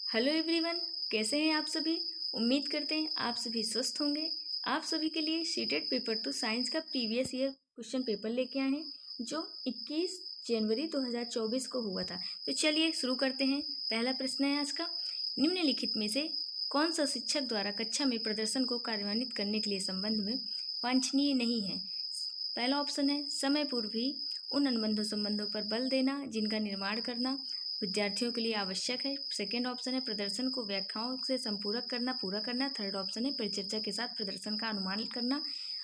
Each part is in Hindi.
हेलो एवरीवन, कैसे हैं आप सभी। उम्मीद करते हैं आप सभी स्वस्थ होंगे। आप सभी के लिए शीटेड पेपर 2 साइंस का प्रीवियस ईयर क्वेश्चन पेपर लेके आए हैं जो 21 जनवरी 2024 को हुआ था। तो चलिए शुरू करते हैं। पहला प्रश्न है आज का, निम्नलिखित में से कौन सा शिक्षक द्वारा कक्षा में प्रदर्शन को कार्यान्वित करने के लिए संबंध में वांछनीय नहीं है। पहला ऑप्शन है समय पूर्व ही उन अनुबंधों संबंधों पर बल देना जिनका निर्माण करना विद्यार्थियों के लिए आवश्यक है। सेकेंड ऑप्शन है प्रदर्शन को व्याख्याओं से संपूरक करना पूरा करना। थर्ड ऑप्शन है परिचर्चा के साथ प्रदर्शन का अनुमान करना।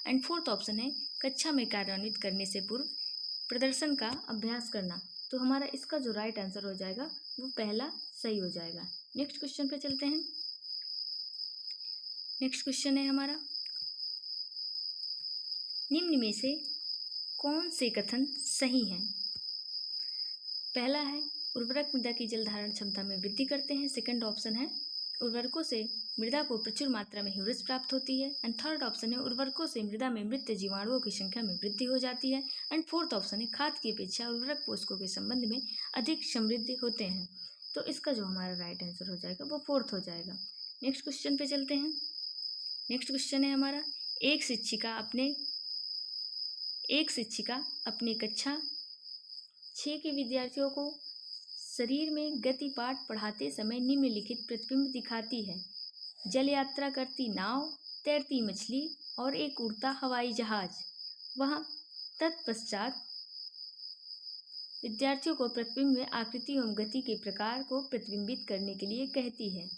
एंड फोर्थ ऑप्शन है कक्षा में कार्यान्वित करने से पूर्व प्रदर्शन का अभ्यास करना। तो हमारा इसका जो राइट आंसर हो जाएगा वो पहला सही हो जाएगा। नेक्स्ट क्वेश्चन पे चलते हैं। नेक्स्ट क्वेश्चन है हमारा, निम्न में से कौन से कथन सही हैं। पहला है उर्वरक मृदा की जल धारण क्षमता में वृद्धि करते हैं। सेकंड ऑप्शन है उर्वरकों से मृदा को प्रचुर मात्रा में ह्यूमस प्राप्त होती है। एंड थर्ड ऑप्शन है उर्वरकों से मृदा में मृत जीवाणुओं की संख्या में वृद्धि हो जाती है। एंड फोर्थ ऑप्शन है खाद की अपेक्षा उर्वरक पोषकों के संबंध में अधिक समृद्ध होते हैं। तो इसका जो हमारा राइट आंसर हो जाएगा वो फोर्थ हो जाएगा। नेक्स्ट क्वेश्चन पे चलते हैं। नेक्स्ट क्वेश्चन है हमारा, एक शिक्षिका अपने कक्षा 6 के विद्यार्थियों को शरीर में गति पाठ पढ़ाते समय निम्नलिखित प्रतिबिंब दिखाती है। जल यात्रा करती नाव, तैरती मछली और एक उड़ता हवाई जहाज। वह तत्पश्चात विद्यार्थियों को प्रतिबिंब में आकृति एवं गति के प्रकार को प्रतिबिंबित करने के लिए कहती है।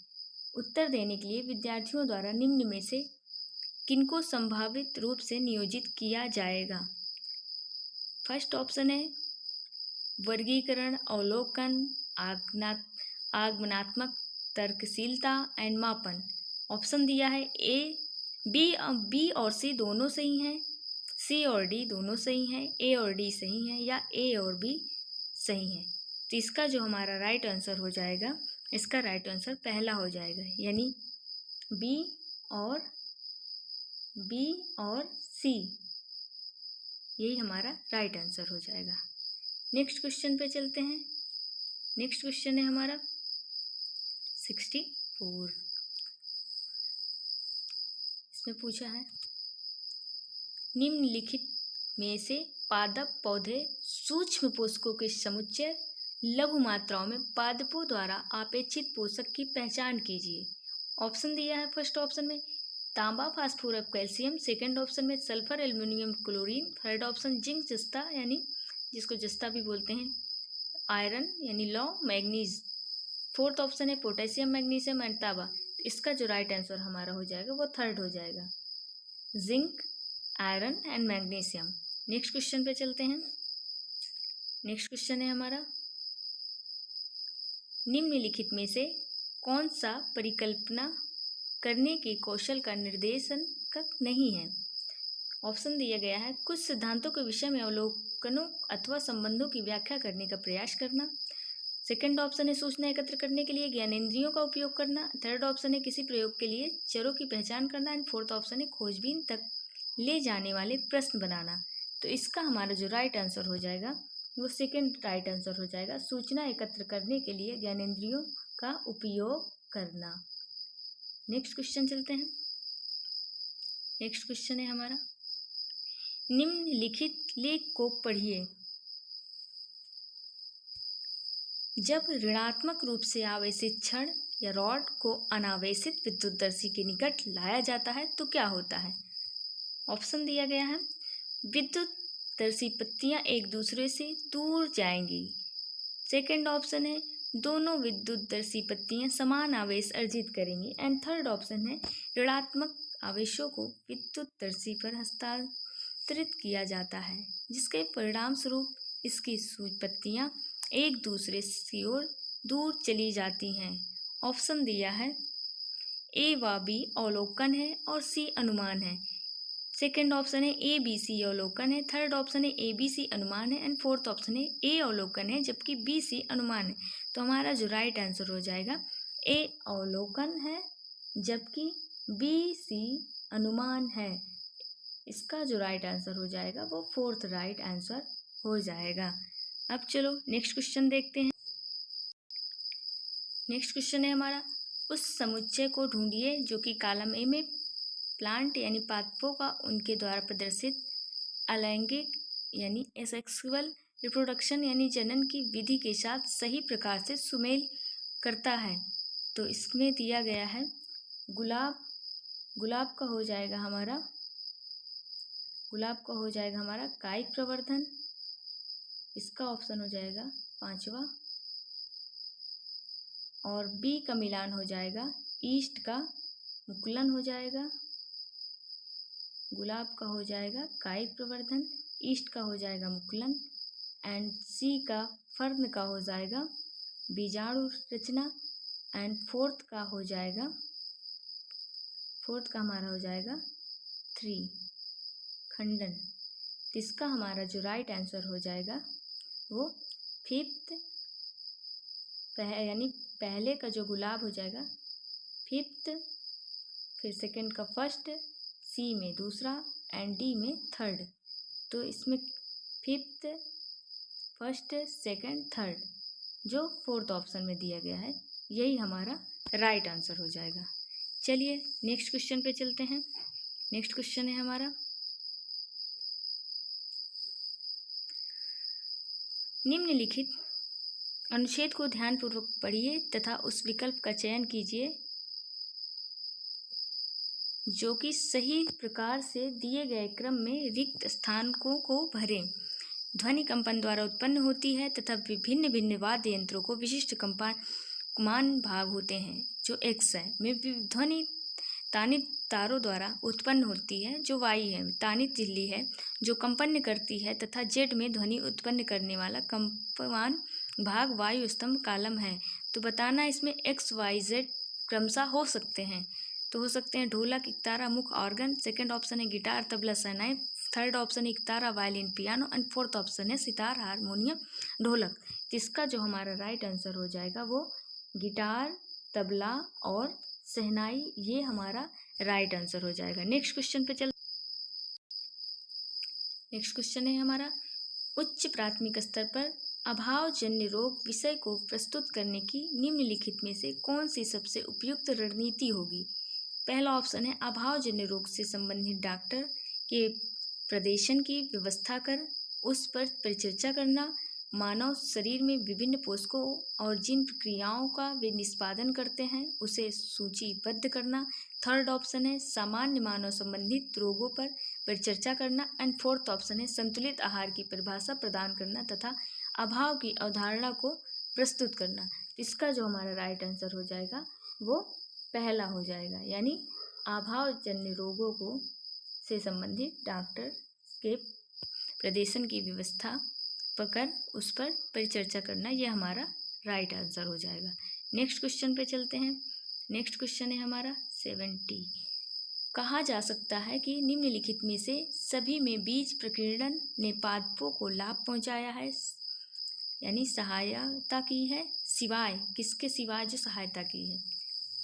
उत्तर देने के लिए विद्यार्थियों द्वारा निम्न में से किनको संभावित रूप से नियोजित किया जाएगा। फर्स्ट ऑप्शन है वर्गीकरण, अवलोकन, आगमनात्मक तर्कशीलता एंड मापन। ऑप्शन दिया है बी और सी दोनों सही हैं, सी और डी दोनों सही हैं, ए और डी सही हैं या ए और बी सही हैं। तो इसका जो हमारा राइट आंसर हो जाएगा, इसका राइट आंसर पहला हो जाएगा, यानी बी और सी, यही हमारा राइट आंसर हो जाएगा। नेक्स्ट क्वेश्चन पे चलते हैं। नेक्स्ट क्वेश्चन है हमारा 64। इसमें पूछा है निम्नलिखित में से पादप पौधे सूक्ष्म पोषकों के समुच्चय लघु मात्राओं में पादपों द्वारा अपेक्षित पोषक की पहचान कीजिए। ऑप्शन दिया है फर्स्ट ऑप्शन में तांबा, फास्फोरस, कैल्शियम। सेकंड ऑप्शन में sulphur, aluminium, chlorine. Third option zinc, जस्ता यानी जिसको जस्ता भी बोलते हैं, आयरन यानी लौ, मैग्नीज। फोर्थ ऑप्शन है पोटेशियम, मैग्नीशियम एंड तांबा। इसका जो राइट आंसर हमारा हो जाएगा वो थर्ड हो जाएगा, zinc, iron and magnesium. Next question पे चलते हैं। नेक्स्ट क्वेश्चन है हमारा, निम्नलिखित में से कौन सा परिकल्पना करने के कौशल का निर्देशक नहीं है। ऑप्शन दिया गया है कुछ सिद्धांतों के विषय में अवलोकनों अथवा संबंधों की व्याख्या करने का प्रयास करना। सेकंड ऑप्शन है सूचना एकत्र करने के लिए ज्ञानेंद्रियों का उपयोग करना। थर्ड ऑप्शन है किसी प्रयोग के लिए चरों की पहचान करना। एंड फोर्थ ऑप्शन है खोजबीन तक ले जाने वाले प्रश्न बनाना। तो इसका हमारा जो राइट आंसर हो जाएगा वो सेकंड राइट आंसर हो जाएगा, सूचना एकत्र करने के लिए ज्ञानेंद्रियों का उपयोग करना। नेक्स्ट क्वेश्चन चलते हैं। नेक्स्ट क्वेश्चन है हमारा, निम्नलिखित लेख को पढ़िए। जब ऋणात्मक रूप से आवेशित छड़ या रॉड को अनावेशित विद्युतदर्शी के निकट लाया जाता है तो क्या होता है। ऑप्शन दिया गया है विद्युतदर्शी पत्तियां एक दूसरे से दूर जाएंगी। सेकंड ऑप्शन है दोनों विद्युतदर्शी पत्तियां समान आवेश अर्जित करेंगी। एंड थर्ड ऑप्शन है ऋणात्मक आवेशों को विद्युतदर्शी पर हस्तांतरित किया जाता है जिसके परिणाम स्वरूप इसकी पत्तियां एक दूसरे की ओर दूर चली जाती हैं। ऑप्शन दिया है ए व बी अवलोकन है और सी अनुमान है। सेकंड ऑप्शन है ए बी सी अवलोकन है। थर्ड ऑप्शन है ए बी सी अनुमान है। एंड फोर्थ ऑप्शन है ए अवलोकन है जबकि बी सी अनुमान है। तो हमारा जो राइट आंसर हो जाएगा ए अवलोकन है जबकि बी सी अनुमान है। इसका जो राइट आंसर हो जाएगा वो फोर्थ राइट आंसर हो जाएगा। अब चलो नेक्स्ट क्वेश्चन देखते हैं। नेक्स्ट क्वेश्चन है हमारा, उस समुच्चय को ढूंढिए जो कि कॉलम ए में प्लांट यानी पादपों का उनके द्वारा प्रदर्शित अलैंगिक यानी एसेक्सुअल रिप्रोडक्शन यानी जनन की विधि के साथ सही प्रकार से सुमेल करता है। तो इसमें दिया गया है गुलाब का हो जाएगा हमारा कायिक प्रवर्धन, इसका ऑप्शन हो जाएगा 5वां। और बी का मिलान हो जाएगा ईस्ट का मुकुलन हो जाएगा। गुलाब का हो जाएगा कायिक प्रवर्धन, ईस्ट का हो जाएगा मुकुलन, एंड सी का फर्न का हो जाएगा बीजाणु रचना, एंड फोर्थ का हमारा हो जाएगा 3 खंडन। इसका हमारा जो राइट आंसर हो जाएगा वो 5th यानी पहले का जो गुलाब हो जाएगा 5th, फिर सेकंड का 1st, सी में 2रा एंड डी में 3rd। तो इसमें 5th, 1st, 2nd, 3rd जो 4th ऑप्शन में दिया गया है यही हमारा राइट आंसर हो जाएगा। चलिए नेक्स्ट क्वेश्चन पे चलते हैं। नेक्स्ट क्वेश्चन है हमारा, निम्नलिखित अनुच्छेद को ध्यानपूर्वक पढ़िए तथा उस विकल्प का चयन कीजिए जो कि सही प्रकार से दिए गए क्रम में रिक्त स्थानों को भरे। ध्वनि कंपन द्वारा उत्पन्न होती है तथा विभिन्न भिन्न वाद्य यंत्रों को विशिष्ट कंपमान भाग होते हैं जो एक्स है में ध्वनि तानित तारों द्वारा उत्पन्न होती है जो वाई है, तानित झिल्ली है जो कंपन करती है तथा जेड में ध्वनि उत्पन्न करने वाला कंपमान भाग वायु स्तंभ कॉलम है। तो बताना इसमें एक्स वाई जेड क्रमशः हो सकते हैं। तो हो सकते हैं ढोलक, इकतारा, मुख, ऑर्गन, सेकंड ऑप्शन है guitar, tabla, shehnai, 3rd option है iktara, violin, piano, and 4th option है सितार, हारमोनियम, ढोलक। तो इसका जो हमारा राइट आंसर हो जाएगा वो गिटार, तबला और शहनाई, ये हमारा राइट आंसर हो जाएगा। नेक्स्ट क्वेश्चन पे चल। नेक्स्ट क्वेश्चन है हमारा, उच्च प्राथमिक स्तर पर अभावजन्य रोग विषय को प्रस्तुत करने की निम्नलिखित में से कौन सी सबसे उपयुक्त रणनीति होगी। पहला ऑप्शन है अभावजन्य रोग से संबंधित डॉक्टर के प्रदेशन की व्यवस्था कर उस पर परिचर्चा करना, मानव शरीर में विभिन्न पोषकों और जिन प्रक्रियाओं का वे निष्पादन करते हैं उसे सूचीबद्ध करना। 3rd ऑप्शन है सामान्य मानव संबंधित रोगों पर परिचर्चा करना, एंड 4th ऑप्शन है संतुलित आहार की परिभाषा प्रदान करना तथा अभाव की अवधारणा को प्रस्तुत करना। इसका जो हमारा राइट आंसर हो जाएगा वो पहला हो जाएगा, यानी अभावजन्य रोगों को से संबंधित डॉक्टर के प्रदेशन की व्यवस्था पकड़ उस पर परिचर्चा करना, यह हमारा राइट आंसर हो जाएगा। नेक्स्ट क्वेश्चन पे चलते हैं। नेक्स्ट क्वेश्चन है हमारा 70। कहा जा सकता है कि निम्नलिखित में से सभी में बीज प्रकीर्णन ने पादपों को लाभ पहुंचाया है यानी सहायता की है, सिवाय किसके सिवाय जो सहायता की है।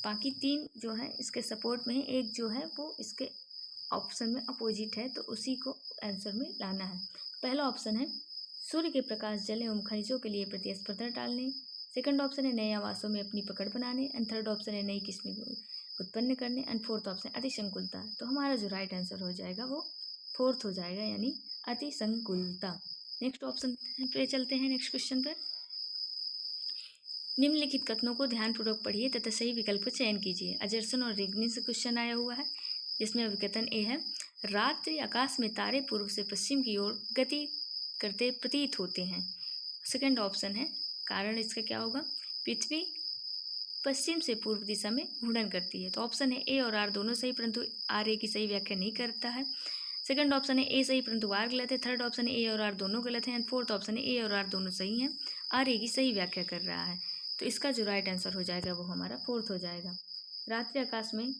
बाकी 3 जो है इसके सपोर्ट में है, एक जो है वो इसके ऑप्शन में अपोजिट है, तो उसी को आंसर में लाना है। पहला ऑप्शन है सूर्य के प्रकाश, जल एवं खनिजों के लिए प्रतिस्पर्धा डालने। सेकंड ऑप्शन है नए आवासों में अपनी पकड़ बनाने, एंड 3rd ऑप्शन है नई किस्में उत्पन्न करने, एंड 4th ऑप्शन अतिसंकुलता। तो हमारा जो राइट आंसर हो जाएगा वो 4th हो जाएगा, यानी अतिसंकुलता। नेक्स्ट ऑप्शन पे चलते हैं। नेक्स्ट क्वेश्चन पर निम्नलिखित कथनों को ध्यानपूर्वक पढ़िए तथा सही विकल्प का चयन कीजिए। अजरसन और रिग्नी से क्वेश्चन आया हुआ है, जिसमें विकथन ए है, रात्रि आकाश में तारे पूर्व से पश्चिम की ओर गति करते प्रतीत होते हैं। सेकंड ऑप्शन है कारण इसका क्या होगा, पृथ्वी पश्चिम से पूर्व दिशा में घूर्णन करती है। तो ऑप्शन है ए और आर दोनों सही, परंतु आर ए की सही व्याख्या नहीं करता है। सेकंड ऑप्शन है ए सही परंतु आर गलत है। 3rd ऑप्शन है ए और आर दोनों गलत हैं, एंड 4th ऑप्शन है ए और आर दोनों सही हैं, आर ए की सही व्याख्या कर रहा है। तो इसका जो राइट आंसर हो जाएगा वो हमारा 4th हो जाएगा। रात्रि आकाश में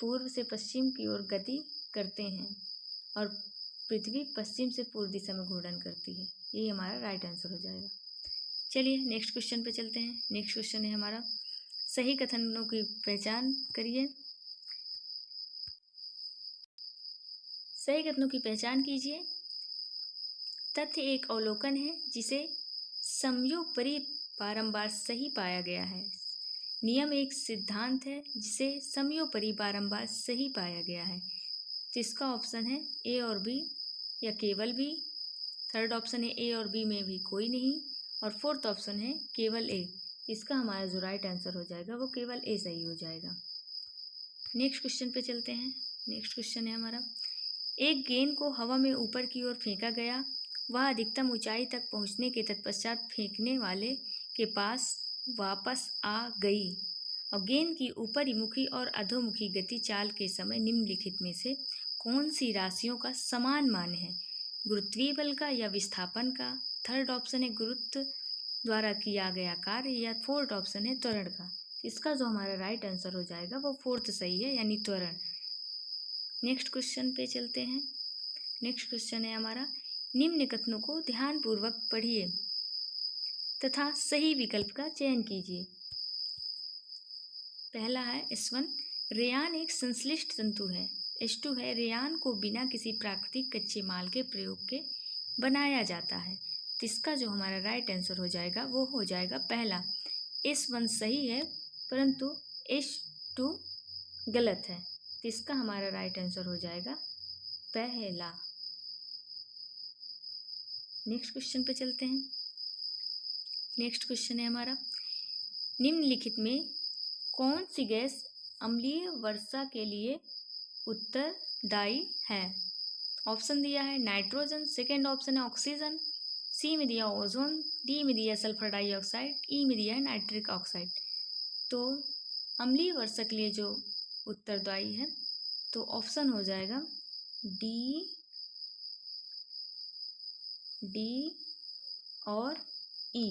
पूर्व से पश्चिम की ओर गति करते हैं और पृथ्वी पश्चिम से पूर्व दिशा में घूर्णन करती है, ये हमारा राइट आंसर हो जाएगा। चलिए नेक्स्ट क्वेश्चन पे चलते हैं। नेक्स्ट क्वेश्चन है हमारा, सही कथनों की पहचान करिए। सही कथनों की पहचान कीजिए। तथ्य एक अवलोकन है जिसे समयोग परिभाषा बारंबार सही पाया गया है। नियम एक सिद्धांत है जिसे समयोपरि बारंबार सही पाया गया है। तो इसका ऑप्शन है ए और बी या केवल बी। थर्ड ऑप्शन है ए और बी में भी कोई नहीं, और फोर्थ ऑप्शन है केवल ए। इसका हमारा जो राइट आंसर हो जाएगा वो केवल ए सही हो जाएगा। नेक्स्ट क्वेश्चन पे चलते हैं। नेक्स्ट क्वेश्चन है हमारा, एक गेंद को हवा में ऊपर की ओर फेंका गया, वह अधिकतम ऊंचाई तक पहुंचने के तत्पश्चात फेंकने वाले के पास वापस आ गई और गेंद की ऊपरीमुखी और अधोमुखी गति चाल के समय निम्नलिखित में से कौन सी राशियों का समान मान है? गुरुत्वीय बल का या विस्थापन का? थर्ड ऑप्शन है गुरुत्व द्वारा किया गया कार्य, या फोर्थ ऑप्शन है त्वरण का। इसका जो हमारा राइट आंसर हो जाएगा वो फोर्थ सही है, यानी त्वरण। नेक्स्ट क्वेश्चन पे चलते हैं। नेक्स्ट क्वेश्चन है हमारा, निम्न कथनों को ध्यानपूर्वक पढ़िए तथा सही विकल्प का चयन कीजिए। पहला है S1, रेयान एक संश्लिष्ट तंतु है। S2 है, रेयान को बिना किसी प्राकृतिक कच्चे माल के प्रयोग के बनाया जाता है। तो इसका जो हमारा राइट आंसर हो जाएगा वो हो जाएगा पहला, S1 सही है परंतु S2 गलत है। तो इसका हमारा राइट आंसर हो जाएगा पहला। नेक्स्ट क्वेश्चन पे चलते हैं। नेक्स्ट क्वेश्चन है हमारा, निम्नलिखित में कौन सी गैस अम्लीय वर्षा के लिए उत्तरदायी है? ऑप्शन दिया है नाइट्रोजन, सेकेंड ऑप्शन है ऑक्सीजन, सी में दिया ओजोन, डी में दिया सल्फर डाइऑक्साइड, ई में दिया है नाइट्रिक ऑक्साइड। तो अम्लीय वर्षा के लिए जो उत्तरदायी है तो ऑप्शन हो जाएगा डी और ई।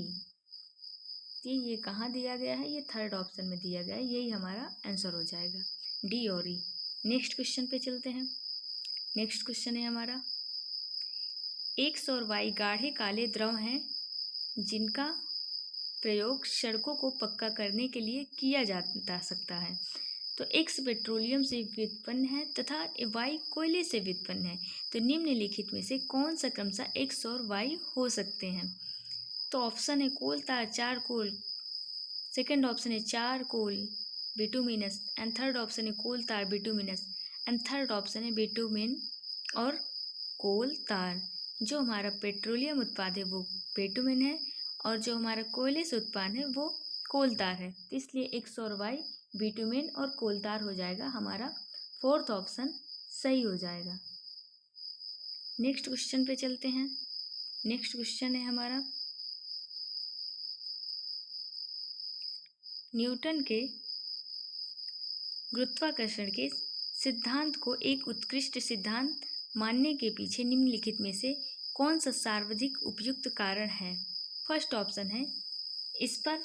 ये कहाँ दिया गया है? ये थर्ड ऑप्शन में दिया गया है, यही हमारा आंसर हो जाएगा, डी और ई। नेक्स्ट क्वेश्चन पे चलते हैं। नेक्स्ट क्वेश्चन है हमारा, एक्स और वाई गाढ़े काले द्रव हैं जिनका प्रयोग सड़कों को पक्का करने के लिए किया जा सकता है। तो एक्स पेट्रोलियम से व्युत्पन्न है तथा वाई कोयले से व्युत्पन्न है। तो निम्नलिखित में से कौन सा क्रमशः एक्स और वाई हो सकते हैं? तो ऑप्शन है कोल तार चारकोल, सेकेंड ऑप्शन है charcoal bituminous, and third option है कोल तार बिटुमिनस, एंड थर्ड ऑप्शन है बिटुमिन और कोल तार। जो हमारा पेट्रोलियम उत्पाद है वो बिटुमिन है और जो हमारा कोयले से उत्पाद है वो कोल तार है। तो इसलिए एक्स और वाई बिटुमिन और कोल तार हो जाएगा, हमारा फोर्थ ऑप्शन सही हो जाएगा। नेक्स्ट क्वेश्चन पे चलते हैं। नेक्स्ट क्वेश्चन है हमारा, न्यूटन के गुरुत्वाकर्षण के सिद्धांत को एक उत्कृष्ट सिद्धांत मानने के पीछे निम्नलिखित में से कौन सा सर्वाधिक उपयुक्त कारण है? फर्स्ट ऑप्शन है इस पर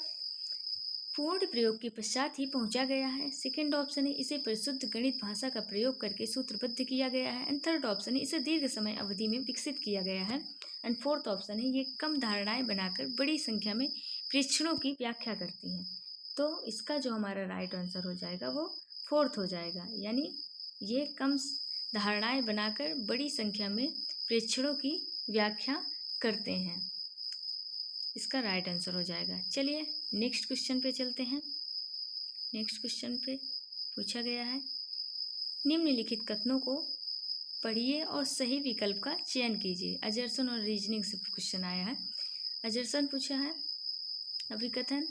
पूर्ण प्रयोग के पश्चात ही पहुंचा गया है, सेकेंड ऑप्शन है इसे परिशुद्ध गणित भाषा का प्रयोग करके सूत्रबद्ध किया गया है, एंड थर्ड ऑप्शन है इसे दीर्घ समय अवधि में विकसित किया गया है, एंड फोर्थ ऑप्शन है ये कम धारणाएं बनाकर बड़ी संख्या में परीक्षणों की व्याख्या करती हैं। तो इसका जो हमारा राइट आंसर हो जाएगा वो फोर्थ हो जाएगा, यानी ये कम धारणाएं बनाकर बड़ी संख्या में परीक्षणों की व्याख्या करते हैं। इसका राइट आंसर हो जाएगा। चलिए नेक्स्ट क्वेश्चन पे चलते हैं। नेक्स्ट क्वेश्चन पे पूछा गया है, निम्नलिखित कथनों को पढ़िए और सही विकल्प का चयन कीजिए। अजर्सन और रीजनिंग से क्वेश्चन आया है। अजर्सन पूछा है अभिकथन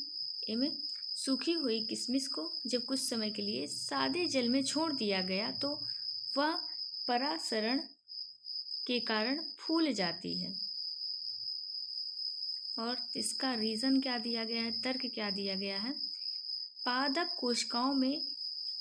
ए में, सूखी हुई किशमिश को जब कुछ समय के लिए सादे जल में छोड़ दिया गया तो वह परासरण के कारण फूल जाती है। और इसका रीज़न क्या दिया गया है, तर्क क्या दिया गया है? पादप कोशिकाओं में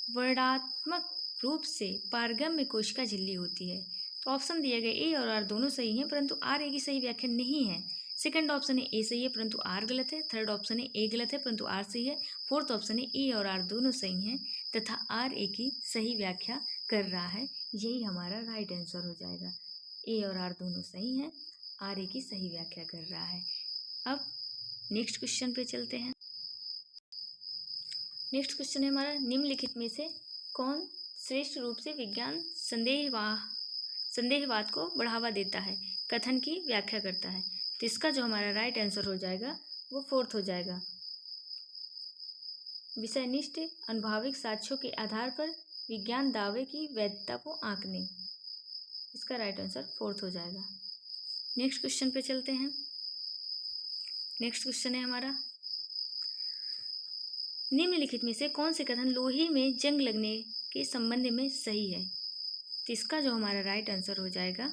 वर्णात्मक रूप से पारगम्य कोशिका झिल्ली होती है। तो ऑप्शन दिया गया ए और आर दोनों सही हैं, परंतु आर ए की सही व्याख्या नहीं है। सेकंड ऑप्शन है ए सही है परंतु आर गलत है, थर्ड ऑप्शन है ए गलत है परंतु आर सही है, फोर्थ ऑप्शन है ए और आर दोनों सही हैं तथा आर ए की सही व्याख्या कर रहा है। यही हमारा राइट आंसर हो जाएगा। ए और आर दोनों सही हैं, आर ए की सही व्याख्या कर रहा है। अब नेक्स्ट क्वेश्चन पे चलते हैं। नेक्स्ट क्वेश्चन है हमारा, निम्नलिखित में से कौन श्रेष्ठ रूप से विज्ञान संदेहवाद को बढ़ावा देता है, कथन की व्याख्या करता है? तो इसका जो हमारा राइट आंसर हो जाएगा वो फोर्थ हो जाएगा। विषयनिष्ठ अनुभविक साक्ष्यों के आधार पर विज्ञान दावे की वैधता को आंकने, इसका राइट आंसर फोर्थ हो जाएगा। नेक्स्ट क्वेश्चन पे चलते हैं। नेक्स्ट क्वेश्चन है हमारा, निम्नलिखित में से कौन से कथन लोहे में जंग लगने के संबंध में सही है? तो इसका जो हमारा राइट आंसर हो जाएगा,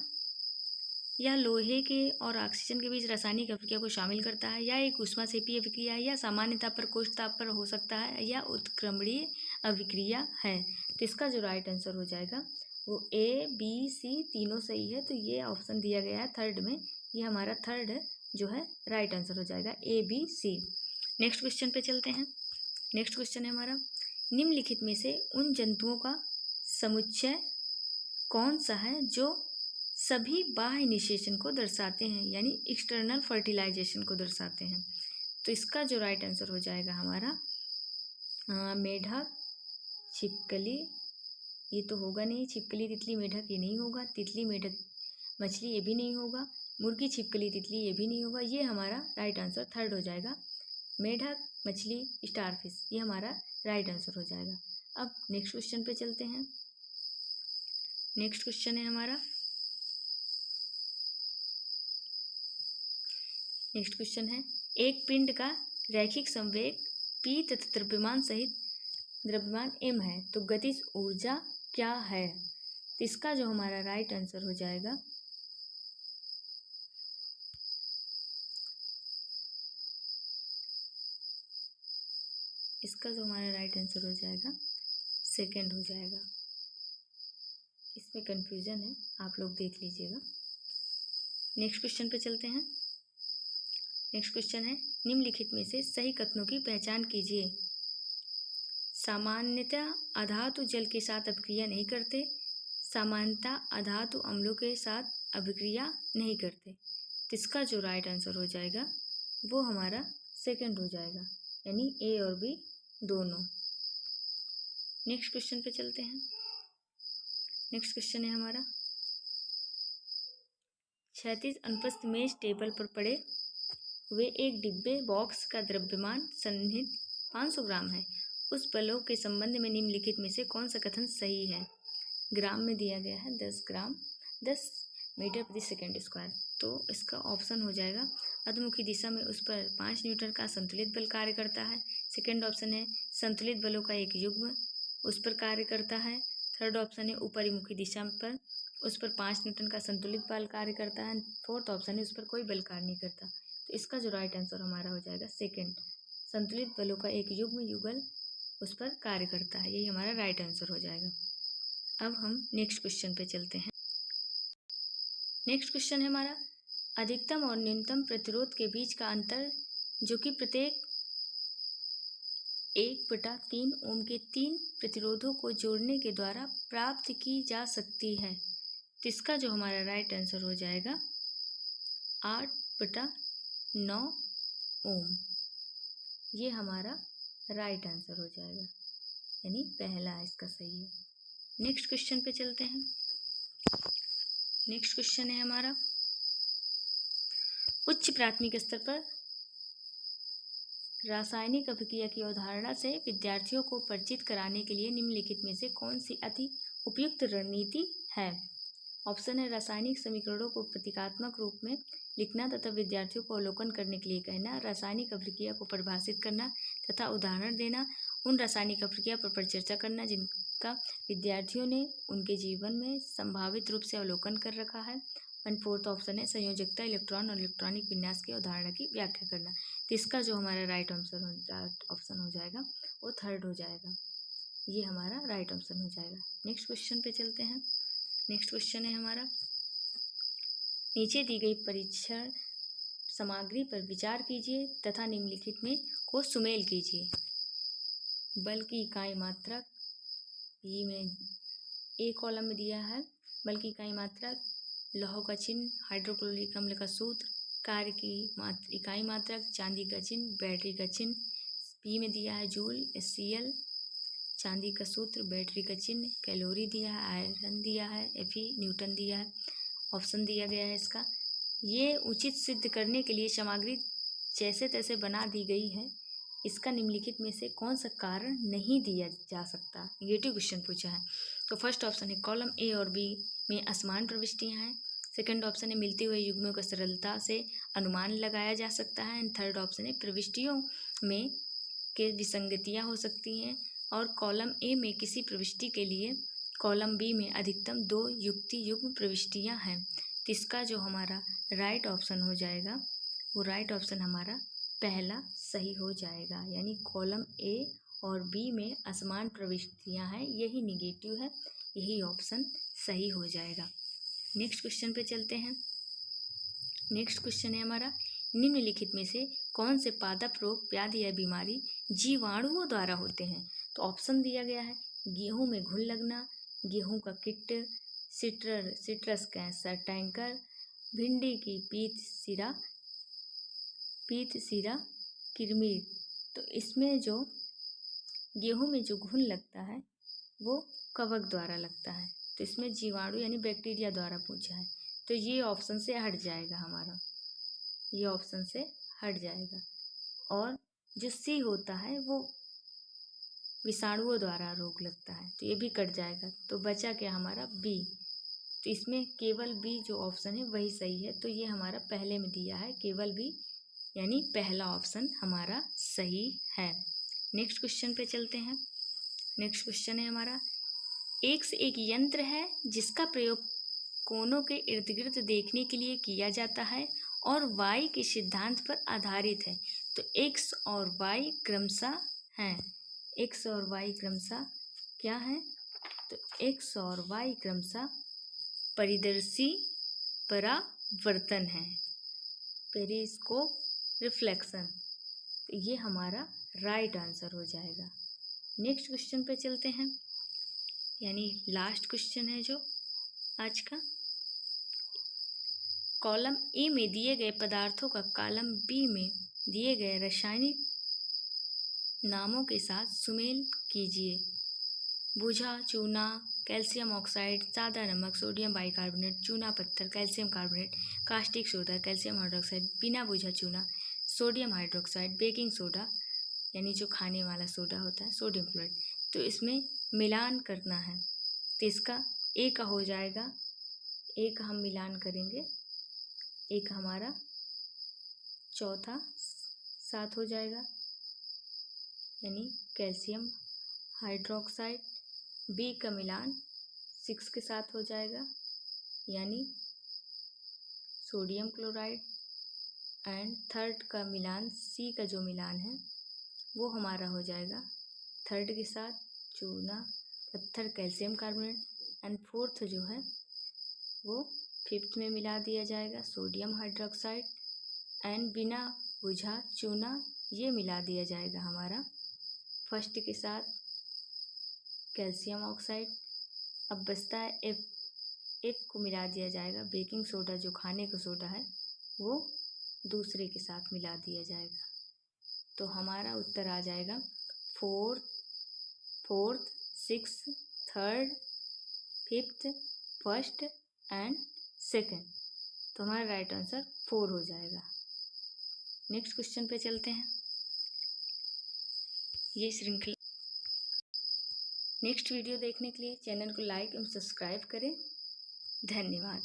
यह लोहे के और ऑक्सीजन के बीच रासायनिक अभिक्रिया को शामिल करता है, या एक ऊष्माक्षेपीय अभिक्रिया है, या सामान्य ताप पर कोष्ठ ताप पर हो सकता है, या उत्क्रमणीय अभिक्रिया है। तो इसका जो राइट आंसर हो जाएगा वो ए बी सी तीनों सही है। तो ये ऑप्शन दिया गया है थर्ड में, ये हमारा थर्ड जो है राइट आंसर हो जाएगा, A B C. Next question पे चलते हैं। नेक्स्ट क्वेश्चन है हमारा, निम्नलिखित में से उन जंतुओं का समुच्चय कौन सा है जो सभी बाह्य निषेचन को दर्शाते हैं, यानी एक्सटर्नल फर्टिलाइजेशन को दर्शाते हैं? तो इसका जो राइट आंसर हो जाएगा हमारा मेढक, छिपकली, ये तो होगा नहीं, छिपकली तितली मेढक ये नहीं होगा, तितली मेढक मछली ये भी नहीं होगा, मुर्गी छिपकली तितली ये भी नहीं होगा। ये हमारा राइट आंसर थर्ड हो जाएगा, मेढक मछली स्टारफिश, ये हमारा राइट आंसर हो जाएगा। अब नेक्स्ट क्वेश्चन पे चलते हैं। नेक्स्ट क्वेश्चन है हमारा, नेक्स्ट क्वेश्चन है, एक पिंड का रैखिक संवेग P तथा द्रव्यमान सहित द्रव्यमान m है, तो गतिज ऊर्जा क्या है? तो इसका जो हमारा राइट आंसर हो जाएगा, इसका जो हमारा राइट आंसर हो जाएगा सेकंड हो जाएगा। इसमें कंफ्यूजन है, आप लोग देख लीजिएगा। नेक्स्ट क्वेश्चन पे चलते हैं। नेक्स्ट क्वेश्चन है, निम्नलिखित में से सही कथनों की पहचान कीजिए। सामान्यतः अधातु जल के साथ अभिक्रिया नहीं करते, सामान्यतः अधातु अम्लों के साथ अभिक्रिया नहीं करते। तो इसका जो राइट आंसर हो जाएगा वो हमारा सेकंड हो जाएगा, यानी ए और बी दोनों। नेक्स्ट क्वेश्चन पे चलते हैं। नेक्स्ट क्वेश्चन है हमारा, क्षैतिज अनुप्रस्थ मेज टेबल पर पड़े हुए एक डिब्बे बॉक्स का द्रव्यमान सन्निहित 500 ग्राम है। उस बलों के संबंध में निम्नलिखित में से कौन सा कथन सही है? ग्राम में दिया गया है 10 ग्राम 10 मीटर प्रति सेकेंड स्क्वायर। तो इसका ऑप्शन हो जाएगा, अधोमुखी दिशा में उस पर 5 न्यूटन का संतुलित बल कार्य करता है। सेकेंड ऑप्शन है संतुलित बलों का एक युग्म उस पर कार्य करता है। थर्ड ऑप्शन है ऊपरीमुखी दिशा पर उस पर 5 न्यूटन का संतुलित बल कार्य करता है। फोर्थ ऑप्शन है उस पर कोई बल कार्य नहीं करता। तो इसका जो राइट आंसर हमारा हो जाएगा सेकंड, संतुलित बलों का एक युग्म युगल उस पर कार्य करता है, यही हमारा राइट आंसर हो जाएगा। अब हम नेक्स्ट क्वेश्चन पे चलते हैं। नेक्स्ट क्वेश्चन है हमारा, अधिकतम और न्यूनतम प्रतिरोध के बीच का अंतर जो कि प्रत्येक 1/3 ओम के 3 प्रतिरोधों को जोड़ने के द्वारा प्राप्त की जा सकती है। तो इसका जो हमारा राइट आंसर हो जाएगा 8/9 ओम, ये हमारा राइट आंसर हो जाएगा, यानी पहला इसका सही है। नेक्स्ट क्वेश्चन पे चलते हैं। नेक्स्ट क्वेश्चन है हमारा, उच्च प्राथमिक स्तर पर रासायनिक अभिक्रिया की अवधारणा से विद्यार्थियों को परिचित कराने के लिए निम्नलिखित में से कौन सी अति उपयुक्त रणनीति है? ऑप्शन है रासायनिक समीकरणों को प्रतीकात्मक रूप में लिखना तथा विद्यार्थियों को अवलोकन करने के लिए कहना, रासायनिक अभिक्रिया को परिभाषित करना तथा उदाहरण देना, उन रासायनिक अभिक्रिया पर परिचर्चा करना जिनका विद्यार्थियों ने उनके जीवन में संभावित रूप से अवलोकन कर रखा है। एंड फोर्थ ऑप्शन है संयोजकता इलेक्ट्रॉन और इलेक्ट्रॉनिक विन्यास की अवधारणा की व्याख्या करना। तो इसका जो हमारा राइट ऑप्शन हो जाएगा वो थर्ड हो जाएगा, ये हमारा राइट ऑप्शन हो जाएगा। नेक्स्ट क्वेश्चन पे चलते हैं। नेक्स्ट क्वेश्चन है हमारा, नीचे दी गई परीक्षण सामग्री पर विचार कीजिए तथा निम्नलिखित में को सुमेल कीजिए। बल की इकाई मात्रक, ये में ए कॉलम में दिया है, बल की इकाई मात्रक, लौह का चिन्ह, हाइड्रोक्लोरिक अम्ल का सूत्र, कार्य की इकाई मात्रक, चांदी का चिन्ह, बैटरी का चिन्ह, पी में दिया है जूल, SCL, चांदी का सूत्र, बैटरी का चिन्ह, कैलोरी दिया है, आयरन दिया है, Fe न्यूटन दिया है। ऑप्शन दिया गया है इसका, ये उचित सिद्ध करने के लिए सामग्री जैसे तैसे बना दी गई है, इसका निम्नलिखित में से कौन सा कारण नहीं दिया जा सकता। नेगेटिव क्वेश्चन पूछा है। तो फर्स्ट ऑप्शन है कॉलम ए और बी में असमान प्रविष्टियां हैं। सेकंड ऑप्शन है मिलते हुए युग्मों का सरलता से अनुमान लगाया जा सकता है। एंड थर्ड ऑप्शन है प्रविष्टियों में के विसंगतियां हो सकती हैं। और कॉलम ए में किसी प्रविष्टि के लिए कॉलम बी में अधिकतम 2 युक्ति युग्म प्रविष्टियां हैं। तो इसका जो हमारा राइट ऑप्शन हो जाएगा, वो राइट ऑप्शन हमारा पहला सही हो जाएगा। यानी कॉलम ए और बी में असमान प्रविष्टियां हैं, यही निगेटिव है, यही ऑप्शन सही हो जाएगा। नेक्स्ट क्वेश्चन पे चलते हैं। नेक्स्ट क्वेश्चन है हमारा, निम्नलिखित में से कौन से पादप रोग, व्याधि या बीमारी जीवाणुओं द्वारा होते हैं। तो ऑप्शन दिया गया है गेहूं में घुन लगना, गेहूं का किट, सिट्रस कैंसर टैंकर, भिंडी की पीत सिरा कृमि। तो इसमें जो गेहूं में जो घुन लगता है वो कवक द्वारा लगता है। तो इसमें जीवाणु यानी बैक्टीरिया द्वारा पूछा है, तो ये ऑप्शन से हट जाएगा हमारा, ये ऑप्शन से हट जाएगा। और जो सी होता है वो विषाणुओं द्वारा रोग लगता है, तो ये भी कट जाएगा। तो बचा क्या हमारा बी। तो इसमें केवल बी जो ऑप्शन है वही सही है। तो ये हमारा पहले में दिया है केवल बी, यानी पहला ऑप्शन हमारा सही है। नेक्स्ट क्वेश्चन पे चलते हैं। नेक्स्ट क्वेश्चन है हमारा, एक से एक यंत्र है जिसका प्रयोग कोनों के इर्द गिर्द देखने के लिए किया जाता है और y के सिद्धांत पर आधारित है। तो x और y क्रमशः हैं। x और y क्रमशः क्या है। तो x और y क्रमशः परिदर्शी परावर्तन है, पेरिस्कोप रिफ्लेक्शन। तो ये हमारा राइट आंसर हो जाएगा। नेक्स्ट क्वेश्चन पे चलते हैं, यानी लास्ट क्वेश्चन है जो आज का। कॉलम ए में दिए गए पदार्थों का कॉलम बी में दिए गए रासायनिक नामों के साथ सुमेल कीजिए। बूझा चूना, कैल्शियम ऑक्साइड, सादा नमक, सोडियम बाइकार्बोनेट, चूना पत्थर, calcium carbonate, caustic soda, calcium hydroxide, बिना बूझा चूना, सोडियम हाइड्रोक्साइड, बेकिंग सोडा यानी जो खाने वाला सोडा होता है, सोडियम क्लोराइड। तो इसमें मिलान करना है, तो इसका ए का हो जाएगा, ए का हम मिलान करेंगे, एक हमारा चौथा साथ हो जाएगा, यानी कैल्शियम हाइड्रोक्साइड। बी का मिलान 6 के साथ हो जाएगा, यानी सोडियम क्लोराइड। एंड थर्ड का मिलान, सी का जो मिलान है वो हमारा हो जाएगा थर्ड के साथ चूना पत्थर, कैल्शियम कार्बोनेट। एंड फोर्थ जो है वो फिफ्थ में मिला दिया जाएगा, सोडियम हाइड्रोक्साइड। एंड बिना बुझा चूना ये मिला दिया जाएगा हमारा फर्स्ट के साथ कैल्शियम ऑक्साइड। अब बचता है एफ, एफ को मिला दिया जाएगा, बेकिंग सोडा जो खाने का सोडा है वो दूसरे के साथ मिला दिया जाएगा। तो हमारा उत्तर आ जाएगा fourth, six, third, fifth, first and second. तो हमारा राइट आंसर 4 हो जाएगा। नेक्स्ट क्वेश्चन पे चलते हैं। ये श्रृंखला नेक्स्ट वीडियो देखने के लिए चैनल को लाइक एवं सब्सक्राइब करें। धन्यवाद।